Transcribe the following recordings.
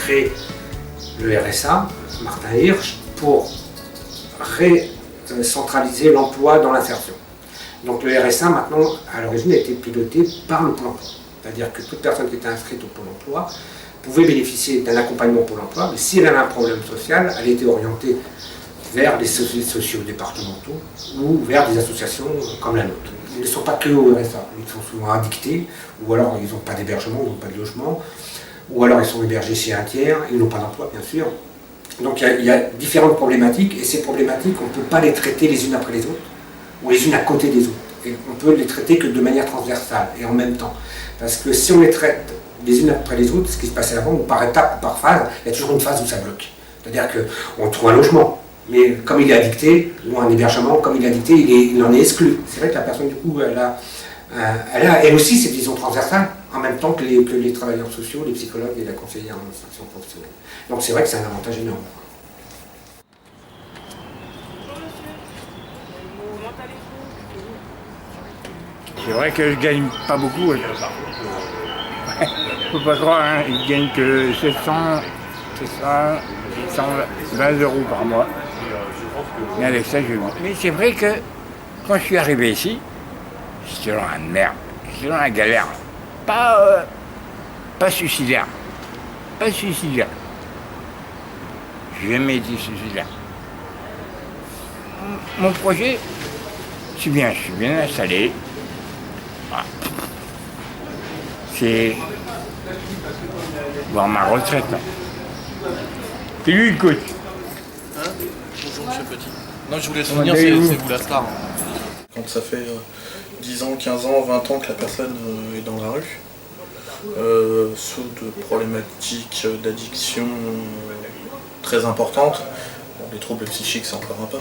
créé le RSA, Martin Hirsch, pour centraliser l'emploi dans l'insertion. Donc le RSA, maintenant, à l'origine, a été piloté par le Pôle emploi. C'est-à-dire que toute personne qui était inscrite au Pôle emploi pouvait bénéficier d'un accompagnement Pôle emploi, mais si elle avait un problème social, elle était orientée vers les services sociaux départementaux ou vers des associations comme la nôtre. Ils ne sont pas que au RSA, ils sont souvent addictés, ou alors ils n'ont pas d'hébergement, ils n'ont pas de logement, ou alors ils sont hébergés chez un tiers, ils n'ont pas d'emploi bien sûr. Donc il y a différentes problématiques, et ces problématiques, on ne peut pas les traiter les unes après les autres, ou les unes à côté des autres. Et on peut les traiter que de manière transversale et en même temps. Parce que si on les traite les unes après les autres, ce qui se passait avant, ou par étape ou par phase, il y a toujours une phase où ça bloque. C'est-à-dire qu'on trouve un logement, mais comme il est addicté, ou un hébergement, comme il est addicté, il en est exclu. C'est vrai que la personne, du coup, elle a elle aussi cette vision transversale, en même temps que les travailleurs sociaux, les psychologues et la conseillère en instruction professionnelle. Donc c'est vrai que c'est un avantage énorme. C'est vrai que je gagne pas beaucoup. Faut pas croire, hein, je gagne que 720 euros par mois. Mais avec ça, mais c'est vrai que quand je suis arrivé ici, j'étais dans la merde, j'étais dans la galère. Pas suicidaire. Pas suicidaire. J'ai jamais été suicidaire. Mon projet, je suis bien installé. Voilà. C'est voir ma retraite. Là. Et lui, il coach. Hein? Bonjour, monsieur Petit. Non, je voulais souvenir, c'est vous la star. Quand ça fait 10 ans, 15 ans, 20 ans que la personne est dans la rue, sous de problématiques d'addiction très importantes, bon, les troubles psychiques c'est encore un peu,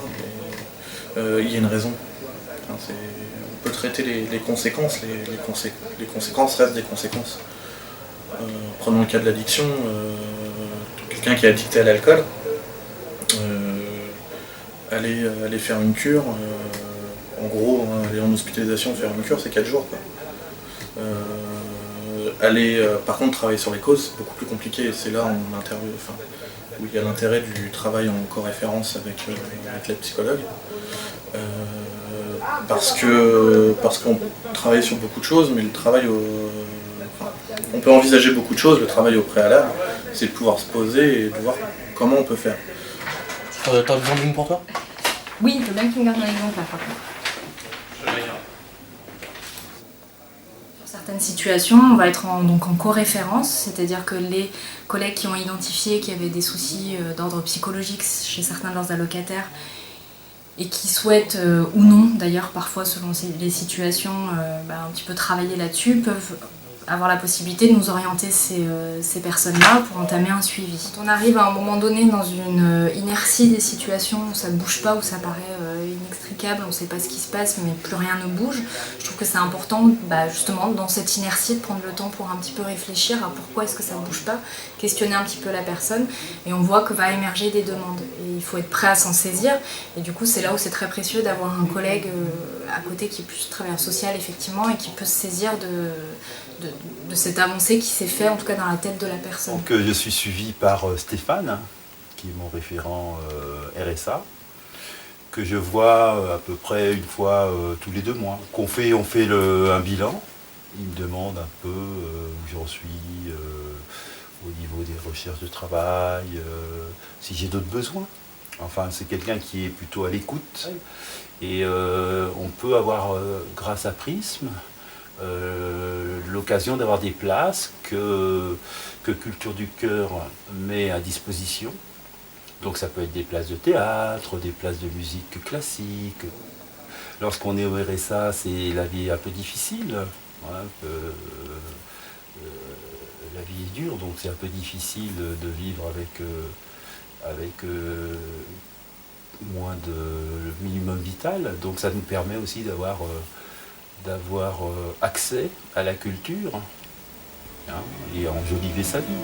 mais il y a une raison. Enfin, on peut traiter les conséquences, les conséquences restent des conséquences. Prenons le cas de l'addiction, quelqu'un qui est addicté à l'alcool, aller faire une cure, en gros, aller en hospitalisation faire une cure, c'est 4 jours. Quoi. Par contre, travailler sur les causes, c'est beaucoup plus compliqué, et c'est là où il y a l'intérêt du travail en co-référence avec les psychologues. Parce qu'on travaille sur beaucoup de choses, mais le travail on peut envisager beaucoup de choses, le travail au préalable, c'est de pouvoir se poser et de voir comment on peut faire. T'as besoin d'une pour toi? Oui, je veux bien que tu me gardes un exemple là, par contre. Sur certaines situations, on va être en co-référence, c'est-à-dire que les collègues qui ont identifié qu'il y avait des soucis d'ordre psychologique chez certains de leurs allocataires et qui souhaitent, ou non d'ailleurs parfois selon les situations, un petit peu travailler là-dessus, peuvent avoir la possibilité de nous orienter ces personnes-là pour entamer un suivi. Quand on arrive à un moment donné dans une inertie des situations où ça ne bouge pas, où ça paraît inextricable, on ne sait pas ce qui se passe mais plus rien ne bouge, je trouve que c'est important justement dans cette inertie de prendre le temps pour un petit peu réfléchir à pourquoi est-ce que ça ne bouge pas, questionner un petit peu la personne et on voit que va émerger des demandes et il faut être prêt à s'en saisir et du coup c'est là où c'est très précieux d'avoir un collègue à côté qui est plus travailleur social effectivement et qui peut se saisir de cette avancée qui s'est faite en tout cas dans la tête de la personne. Donc je suis suivi par Stéphane, qui est mon référent RSA, que je vois à peu près une fois tous les 2 mois. On fait un bilan, il me demande un peu où j'en suis au niveau des recherches de travail, si j'ai d'autres besoins. Enfin, c'est quelqu'un qui est plutôt à l'écoute et on peut avoir, grâce à Prisme, l'occasion d'avoir des places que Culture du Cœur met à disposition. Donc ça peut être des places de théâtre, des places de musique classique. Lorsqu'on est au RSA, la vie est un peu difficile. Hein, la vie est dure, donc c'est un peu difficile de vivre avec moins de le minimum vital. Donc ça nous permet aussi d'avoir accès à la culture et à enjoliver sa vie.